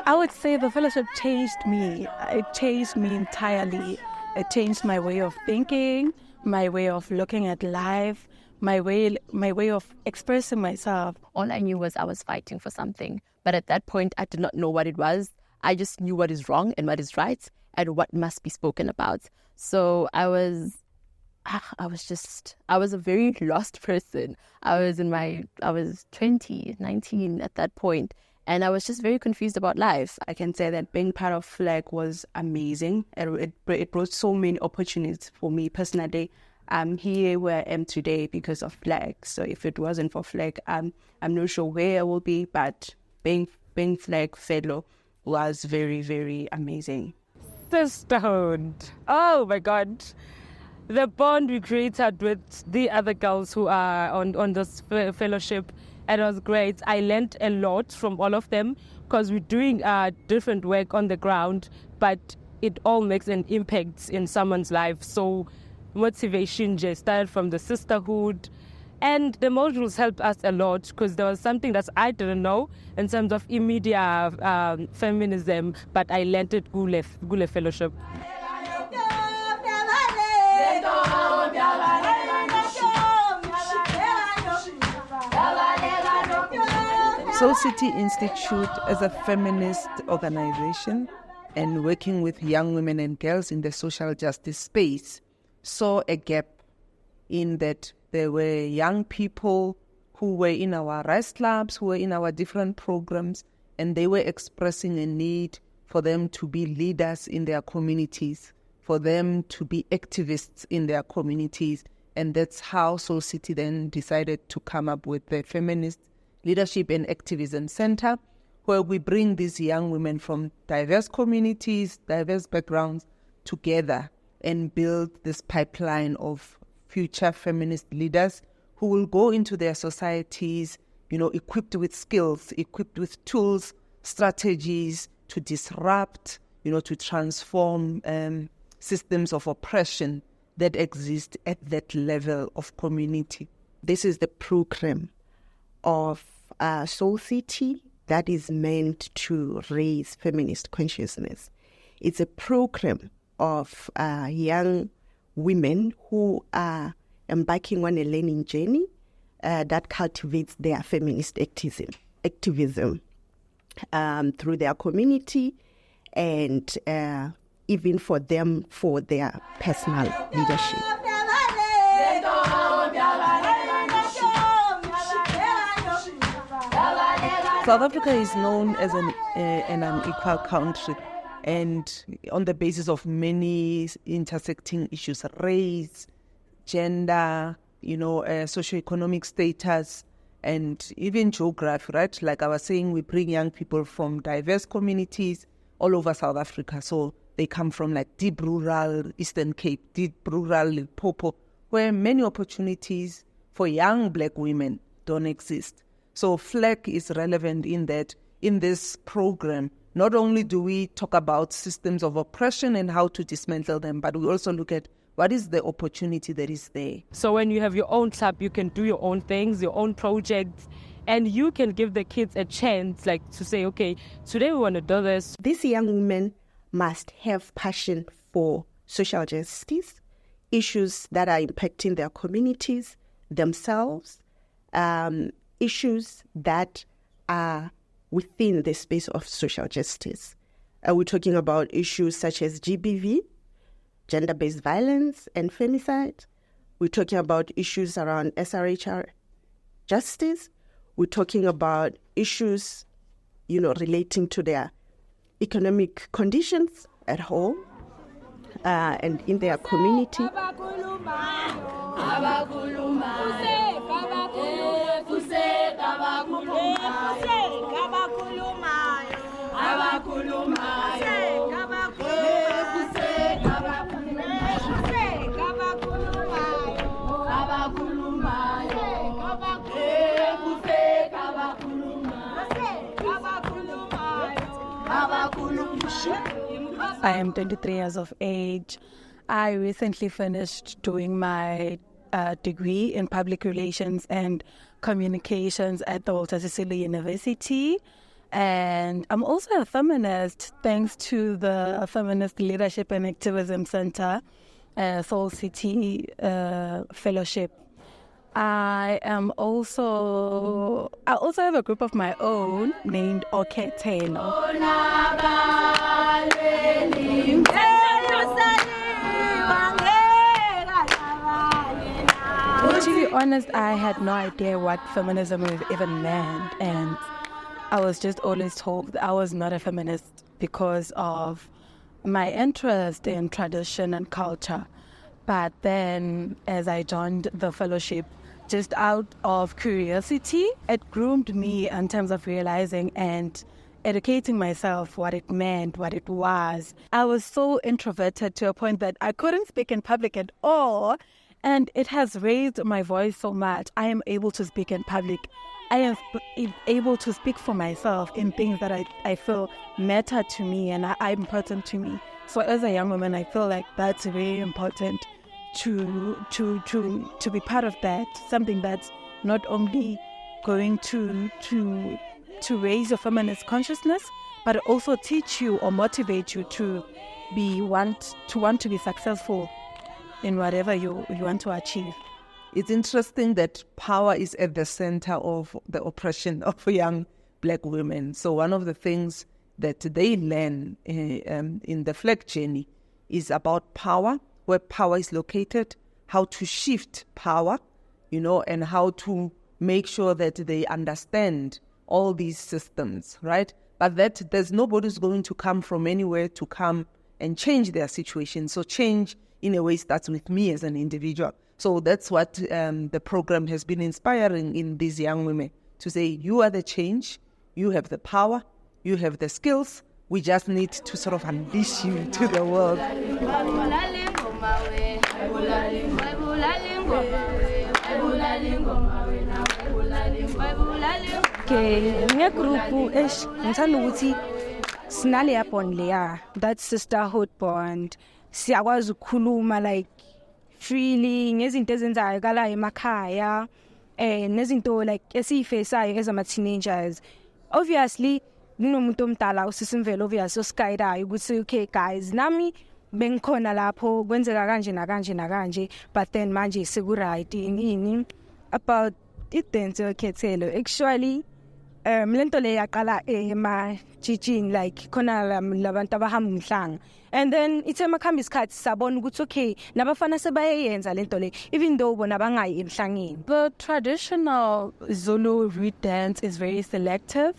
I would say the fellowship changed me. It changed me entirely. It changed my way of thinking, my way of looking at life, my way of expressing myself. All I knew was I was fighting for something. But at that point, I did not know what it was. I just knew what is wrong and what is right and what must be spoken about. So I was a very lost person. I was 20, 19 at that point. And I was just very confused about life. I can say that being part of FLAC was amazing. It brought so many opportunities for me personally. I'm here where I am today because of FLAC. So if it wasn't for FLAC, I'm not sure where I will be, but being FLAC fellow was very, very amazing. Sisterhood. Oh my God. The bond we created with the other girls who are on this fellowship, it was great. I learned a lot from all of them because we're doing different work on the ground, but it all makes an impact in someone's life. So motivation just started from the sisterhood, and the modules helped us a lot because there was something that I didn't know in terms of immediate feminism, but I learned it Gule Fellowship. Soul City Institute is a feminist organization and working with young women and girls in the social justice space saw a gap in that there were young people who were in our rice clubs, who were in our different programs, and they were expressing a need for them to be leaders in their communities, for them to be activists in their communities. And that's how Soul City then decided to come up with the Feminist Leadership and Activism Center, where we bring these young women from diverse communities, diverse backgrounds together and build this pipeline of future feminist leaders who will go into their societies, equipped with skills, equipped with tools, strategies to disrupt, to transform systems of oppression that exist at that level of community. This is the program of Soul City that is meant to raise feminist consciousness. It's a program of young women who are embarking on a learning journey that cultivates their feminist activism through their community and even for them for their personal leadership. South Africa is known as an unequal country, and on the basis of many intersecting issues, race, gender, socioeconomic status, and even geography, right? Like I was saying, we bring young people from diverse communities all over South Africa. So they come from like deep rural Eastern Cape, deep rural Limpopo, where many opportunities for young Black women don't exist. So FLAC is relevant in that in this program, not only do we talk about systems of oppression and how to dismantle them, but we also look at what is the opportunity that is there. So when you have your own club, you can do your own things, your own projects, and you can give the kids a chance, like to say, okay, today we want to do this. These young women must have passion for social justice, issues that are impacting their communities, themselves, issues that are within the space of social justice. We're talking about issues such as GBV, gender-based violence and femicide. We're talking about issues around SRHR justice. We're talking about issues, relating to their economic conditions at home and in their community. I am 23 years of age. I recently finished doing my degree in public relations and communications at the Walter Sisulu University. And I'm also a feminist thanks to the Feminist Leadership and Activism Center, Soul City Fellowship. I also have a group of my own named Oketeno. To be honest, I had no idea what feminism even meant, and I was just always told I was not a feminist because of my interest in tradition and culture. But then as I joined the fellowship, just out of curiosity, it groomed me in terms of realizing and educating myself what it meant, what it was. I was so introverted to a point that I couldn't speak in public at all, and it has raised my voice so much. I am able to speak in public. I am able to speak for myself in things that I feel matter to me and are important to me. So as a young woman, I feel like that's very important to be part of that, something that's not only going to raise your feminist consciousness, but also teach you or motivate you to want to be successful in whatever you want to achieve. It's interesting that power is at the center of the oppression of young Black women. So one of the things that they learn in the FLAC journey is about power, where power is located, how to shift power, and how to make sure that they understand all these systems, right? But that there's nobody's going to come from anywhere to come and change their situation. So change, in a way, starts with me as an individual. So that's what the program has been inspiring in these young women, to say, you are the change, you have the power, you have the skills, we just need to sort of unleash you to the world. Okay, ngegroup ngithanda ukuthi sinale bond leya, that sisterhood bond. Siyakwazi ukukhuluma like freely ngezinto ezenzayo kala emakhaya nezinto like esiyifesayo as ama teenagers. Obviously kunomuntu omdala uSisimvelo obviously oskydayo ukuthi okay guys, nami bengikhona lapho kwenzeka kanje nakanje nakanje, but then manje seku-right ini about i-dance yokhethelo. Actually lento le yaqala ema-jijini like khona labantu abahamba umhlanga, and then ithe makhamba isikhathi sabona ukuthi okay nabafana sebayenza lento le even though bona bangayi emhlangeni. The traditional Zulu reed dance is very selective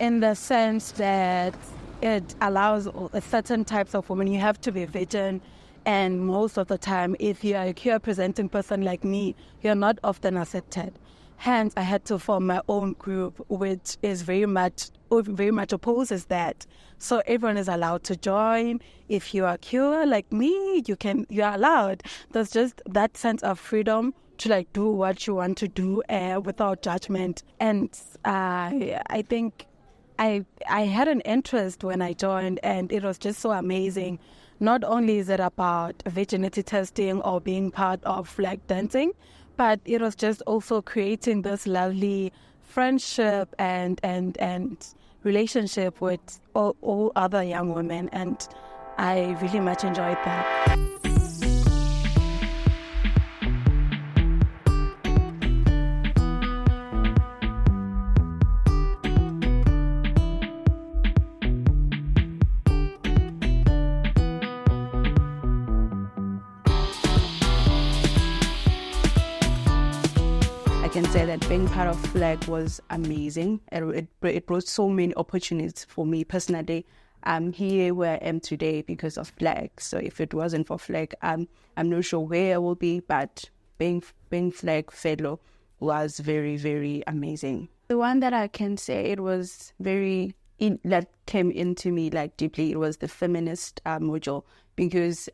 in the sense that it allows a certain types of women. You have to be virgin, and most of the time, if you're a queer presenting person like me, you're not often accepted. Hence, I had to form my own group, which is very much opposes that. So everyone is allowed to join. If you are queer like me, you are allowed. There's just that sense of freedom to like do what you want to do without judgment. And I think I had an interest when I joined, and it was just so amazing. Not only is it about virginity testing or being part of FLAC dancing, but it was just also creating this lovely friendship and relationship with all other young women, and I really much enjoyed that. I can say that being part of FLAC was amazing. It brought so many opportunities for me personally. I'm here where I am today because of FLAC. So if it wasn't for FLAC, I'm not sure where I will be, but being FLAC fellow was very, very amazing. The one that I can say it was that came into me like deeply, it was the feminist module, because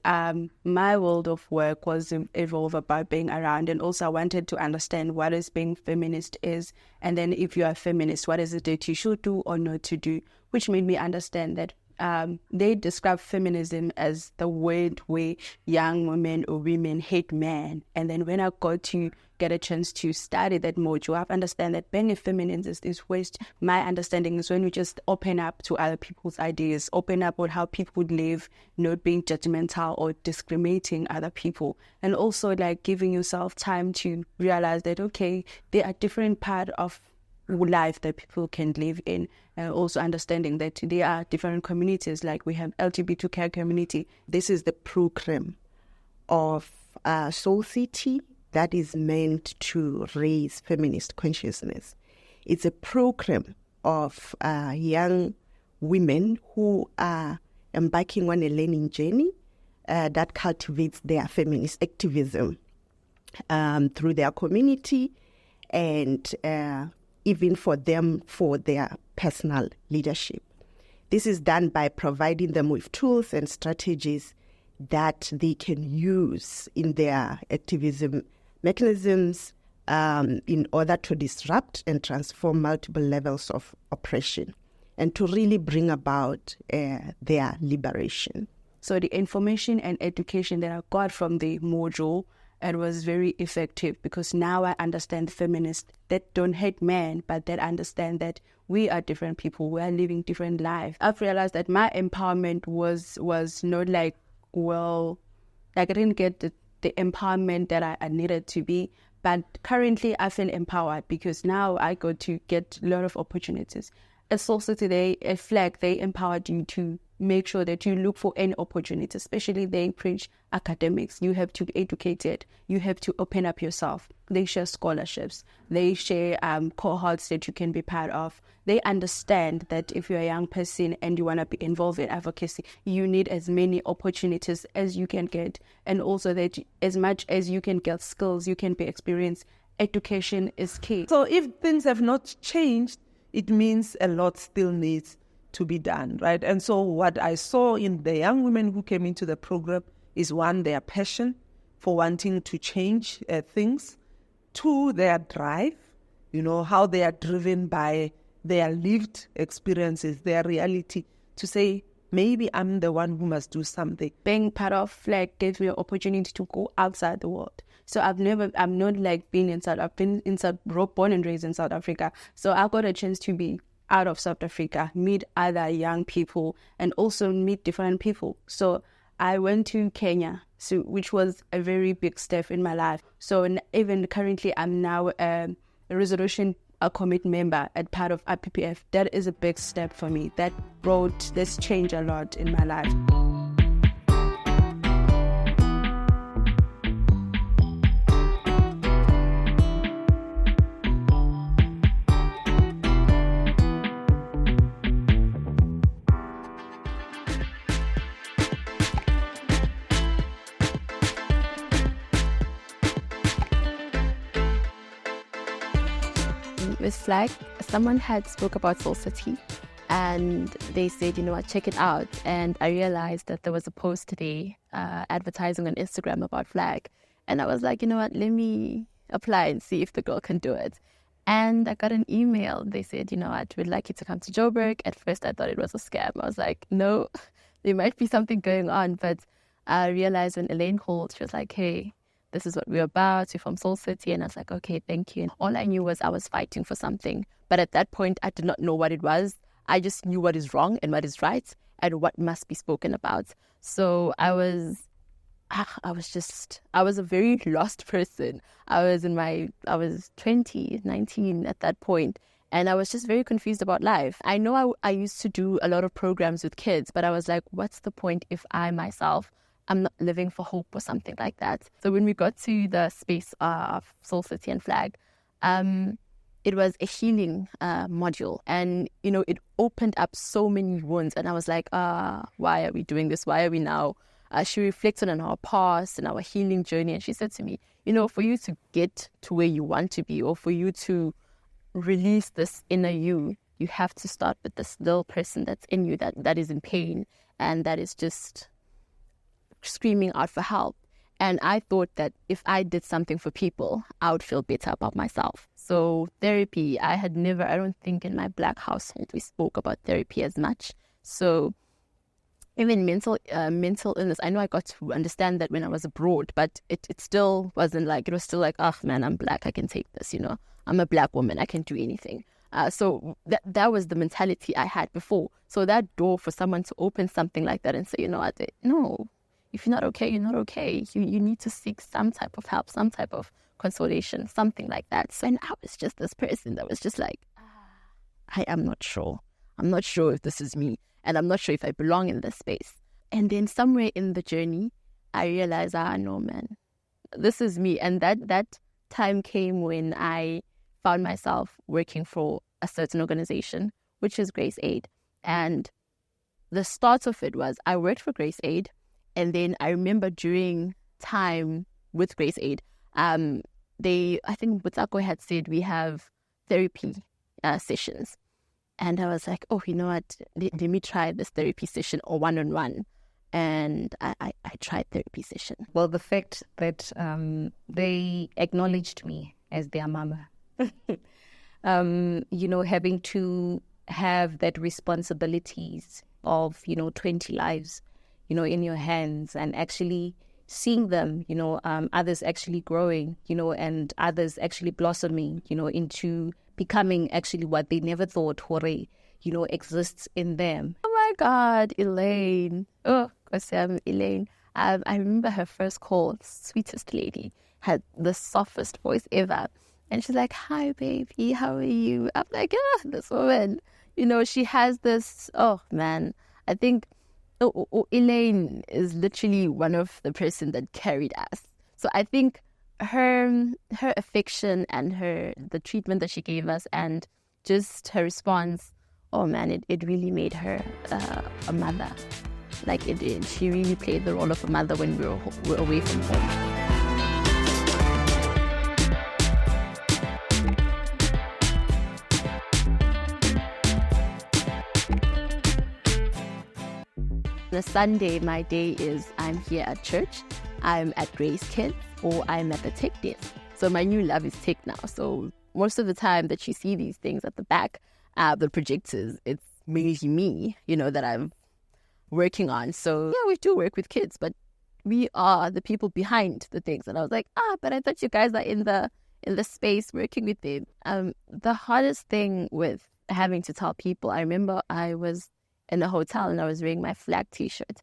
my world of work was evolved about being around, and also I wanted to understand what is being feminist is, and then if you are feminist, what is it that you should do or not to do, which made me understand that they describe feminism as the word where young women or women hate men. And then when I got to get a chance to study that module, I understand that being a feminist is waste. My understanding is when you just open up to other people's ideas, open up on how people live, not being judgmental or discriminating other people, and also like giving yourself time to realize that, okay, there are different parts of life that people can live in, and also understanding that there are different communities, like we have LGBTQ community. This is the program of Soul City that is meant to raise feminist consciousness. It's a program of young women who are embarking on a learning journey that cultivates their feminist activism through their community, and even for them, for their personal leadership. This is done by providing them with tools and strategies that they can use in their activism mechanisms in order to disrupt and transform multiple levels of oppression and to really bring about their liberation. So the information and education that I got from the module, it was very effective, because now I understand feminists that don't hate men, but that understand that we are different people, we are living different lives. I've realized that my empowerment was not like, well, like I didn't get the empowerment that I needed to be. But currently I feel empowered because now I got to get a lot of opportunities. At Soul City, at FLAC, they empowered you to make sure that you look for any opportunity, especially they preach academics. You have to be educated. You have to open up yourself. They share scholarships. They share cohorts that you can be part of. They understand that if you're a young person and you want to be involved in advocacy, you need as many opportunities as you can get. And also that as much as you can get skills, you can be experienced. Education is key. So if things have not changed, it means a lot still needs to be done, right? And so what I saw in the young women who came into the program is, one, their passion for wanting to change things. Two, their drive, how they are driven by their lived experiences, their reality, to say, maybe I'm the one who must do something. Being part of FLAC gave me an opportunity to go outside the world. So I'm not like being inside, I've been born and raised in South Africa. So I got a chance to be out of South Africa, meet other young people, and also meet different people. So I went to Kenya, which was a very big step in my life. So even currently, I'm now a resolution commit member at part of IPPF. That is a big step for me. That brought this change a lot in my life. With FLAC, someone had spoke about Soul City, and they said, check it out. And I realized that there was a post today advertising on Instagram about FLAC. And I was like, let me apply and see if the girl can do it. And I got an email. They said, we'd like you to come to Joburg. At first, I thought it was a scam. I was like, no, there might be something going on. But I realized when Elaine called, she was like, hey, this is what we're about. We're from Soul City. And I was like, okay, thank you. And all I knew was I was fighting for something. But at that point, I did not know what it was. I just knew what is wrong and what is right and what must be spoken about. So I was a very lost person. I was 20, 19 at that point. And I was just very confused about life. I know I used to do a lot of programs with kids, but I was like, what's the point if I myself I'm not living for hope or something like that. So when we got to the space of Soul City and FLAG, it was a healing module. And, it opened up so many wounds. And I was like, why are we doing this? Why are we now? She reflected on our past and our healing journey. And she said to me, for you to get to where you want to be, or for you to release this inner you have to start with this little person that's in you that is in pain and that is just screaming out for help. And I thought that if I did something for people, I would feel better about myself. So therapy, I don't think in my Black household we spoke about therapy as much. So even mental illness. I know I got to understand that when I was abroad, but it still wasn't like, it was still like, oh man, I'm black, I can take this, I'm a black woman, I can do anything. So that was the mentality I had before. So that door for someone to open something like that and say, no, if you're not okay, you're not okay. You need to seek some type of help, some type of consolation, something like that. So, and I was just this person that was just like, I am not sure. I'm not sure if this is me. And I'm not sure if I belong in this space. And then somewhere in the journey, I realized, no, man, this is me. And that time came when I found myself working for a certain organization, which is Grace Aid. And the start of it was I worked for Grace Aid. And then I remember during time with Grace Aid, I think Butako had said we have therapy sessions. And I was like, oh, you know what? Let me try this therapy session or one-on-one. And I tried therapy session. Well, the fact that they acknowledged me as their mama, having to have that responsibilities of, 20 lives, in your hands, and actually seeing them, others actually growing, and others actually blossoming, into becoming actually what they never thought exists in them. Oh my God, Elaine. Oh, Elaine. I remember her first call, sweetest lady, had the softest voice ever. And she's like, hi, baby, how are you? I'm like, this woman, she has this, oh man, I think Elaine is literally one of the person that carried us. So I think her affection and the treatment that she gave us and just her response, oh man, it really made her a mother. Like it did. She really played the role of a mother when we were away from home. The Sunday, my day is I'm here at church, I'm at Grace Kids, or I'm at the tech desk. So my new love is tech now. So most of the time that you see these things at the back, the projectors, it's mainly me, that I'm working on. So yeah, we do work with kids, but we are the people behind the things. And I was like, but I thought you guys are in the space working with them. The hardest thing with having to tell people, I remember I was in a hotel and I was wearing my FLAC t-shirt.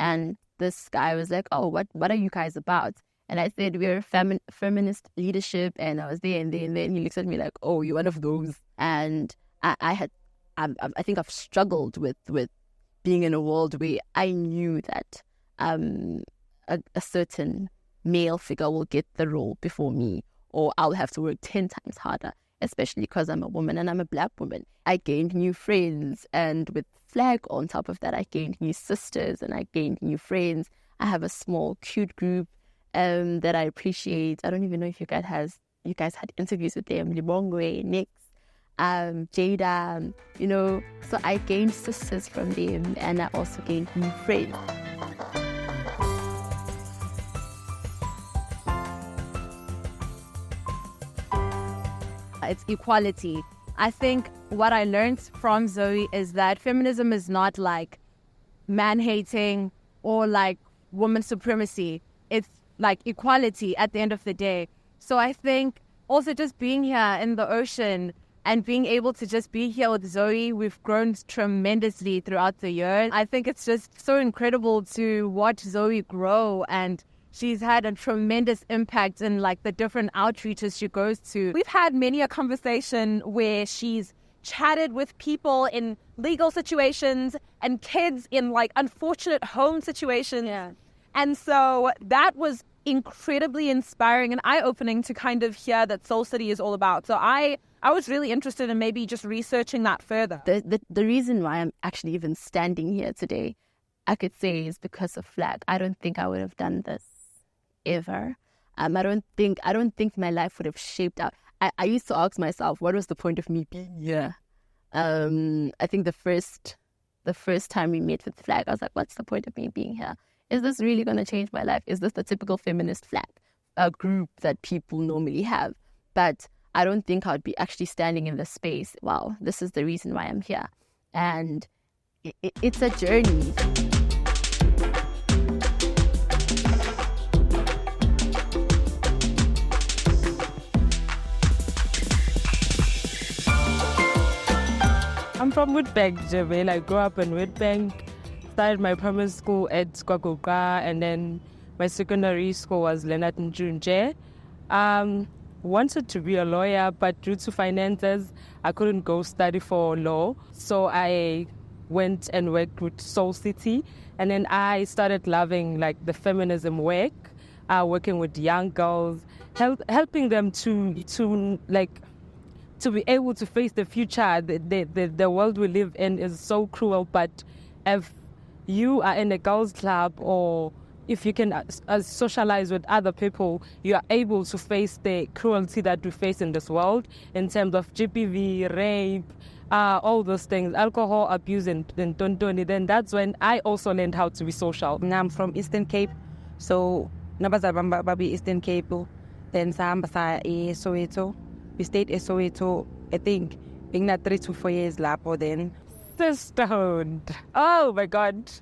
And this guy was like, oh, what are you guys about? And I said, we're feminist leadership. And I was there and then he looks at me like, oh, you're one of those. And I think I've struggled with being in a world where I knew that a certain male figure will get the role before me, or I'll have to work 10 times harder, especially because I'm a woman and I'm a black woman. I gained new friends, and with FLAC on top of that, I gained new sisters and I gained new friends. I have a small, cute group that I appreciate. I don't even know if you guys had interviews with them, Libongwe, Nix, Jada, so I gained sisters from them, and I also gained new friends. It's equality. I think what I learned from Zoe is that feminism is not like man-hating or like woman supremacy. It's like equality at the end of the day. So I think also just being here in the ocean and being able to just be here with Zoe, we've grown tremendously throughout the year. I think it's just so incredible to watch Zoe grow, and she's had a tremendous impact in like the different outreaches she goes to. We've had many a conversation where she's chatted with people in legal situations and kids in like unfortunate home situations. Yeah. And so that was incredibly inspiring and eye-opening to kind of hear that Soul City is all about. So I was really interested in maybe just researching that further. The reason why I'm actually even standing here today, I could say, is because of FLAC. I don't think I would have done this ever. I don't think my life would have shaped out. I used to ask myself, what was the point of me being here? I think the first time we met with FLAC, I was like, what's the point of me being here? Is this really going to change my life? Is this the typical feminist FLAC, a group that people normally have? But I don't think I would be actually standing in this space. Wow, this is the reason why I'm here. And it's a journey. from Witbank, Jebel. I grew up in Witbank, started my primary school at Kwagoka, and then my secondary school was Leonard Njunje. Wanted to be a lawyer, but due to finances, I couldn't go study for law. So I went and worked with Soul City, and then I started loving like the feminism work, working with young girls, helping them to be able to face the future. The world we live in is so cruel, but if you are in a girls' club or if you can socialize with other people, you are able to face the cruelty that we face in this world in terms of GPV, rape, all those things, alcohol abuse and tontoni. Then that's when I also learned how to be social. I'm from Eastern Cape, so nabazalwa babi Eastern Cape, then sahamba sa Soweto. We stayed in Soweto, I think, being that 3 to 4 years lapho then. Sisterhood. Oh my God.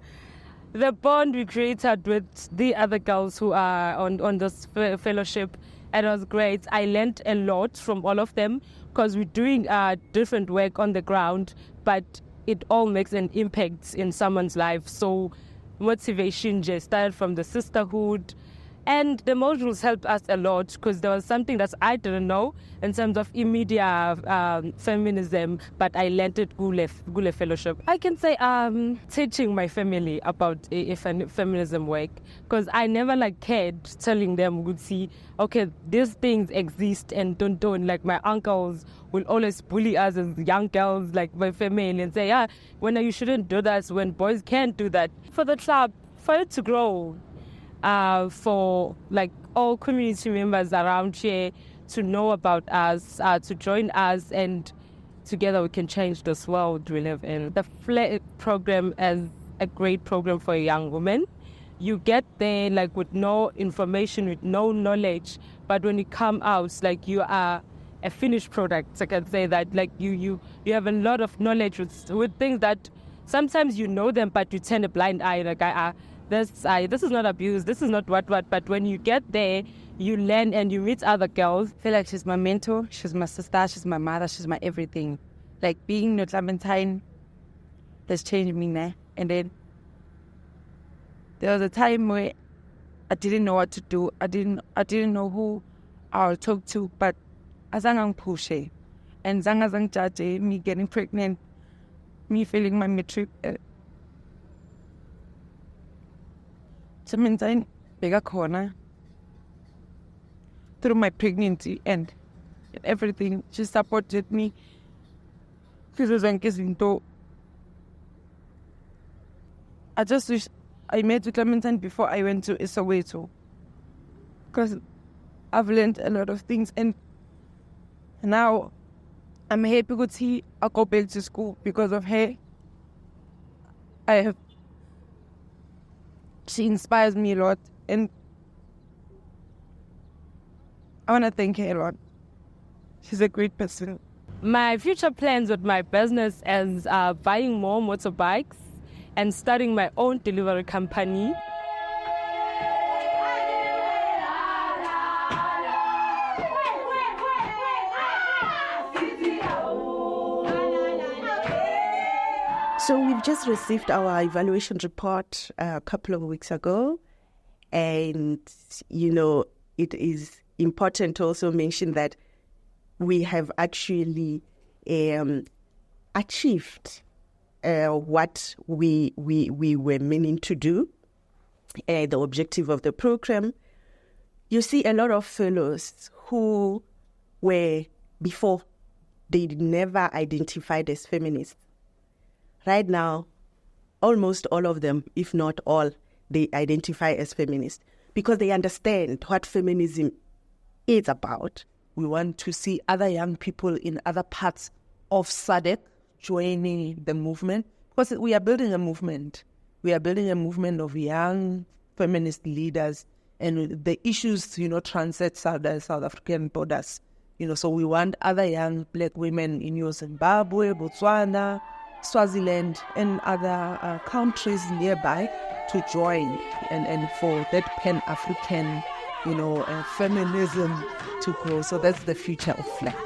The bond we created with the other girls who are on this fellowship, it was great. I learned a lot from all of them because we're doing different work on the ground, but it all makes an impact in someone's life. So motivation just started from the Sisterhood. And the modules helped us a lot because there was something that I didn't know in terms of immediate feminism, but I learned it Gule Fellowship. I can say teaching my family about feminism work because I never cared telling them, would see, okay, these things exist and don't. Like my uncles will always bully us as young girls, like my family, and say, yeah, when you shouldn't do that, when boys can't do that. For the club, for it to grow, for all community members around here to know about us, to join us, and together we can change this world we live in. The FLAC program is a great program for a young woman. You get there with no information, with no knowledge, but when you come out, you are a finished product. I can say that you have a lot of knowledge with things that sometimes you know them, but you turn a blind eye. This is not abuse, this is not what, but when you get there, you learn and you meet other girls. I feel like she's my mentor, she's my sister, she's my mother, she's my everything. Being no Clementine has changed me now. And then there was a time where I didn't know what to do. I didn't know who I'll talk to, but azangang push and zang judge me getting pregnant, me failing my matric. Clementine bigger corner through my pregnancy and everything. She supported me. I just wish I met with Clementine before I went to Soweto, because I've learned a lot of things, and now I'm happy because I go back to school because of her. She inspires me a lot, and I want to thank her a lot. She's a great person. My future plans with my business is buying more motorbikes and starting my own delivery company. So we've just received our evaluation report a couple of weeks ago, and it is important to also mention that we have actually achieved what we were meaning to do, the objective of the program. You see a lot of fellows who were before, they never identified as feminists. Right now, almost all of them, if not all, they identify as feminists because they understand what feminism is about. We want to see other young people in other parts of SADC joining the movement, because we are building a movement. We are building a movement of young feminist leaders, and the issues, transcend South African borders. So we want other young black women in Zimbabwe, Botswana, Swaziland, and other countries nearby to join, and for that Pan-African, feminism to grow. So that's the future of FLAC.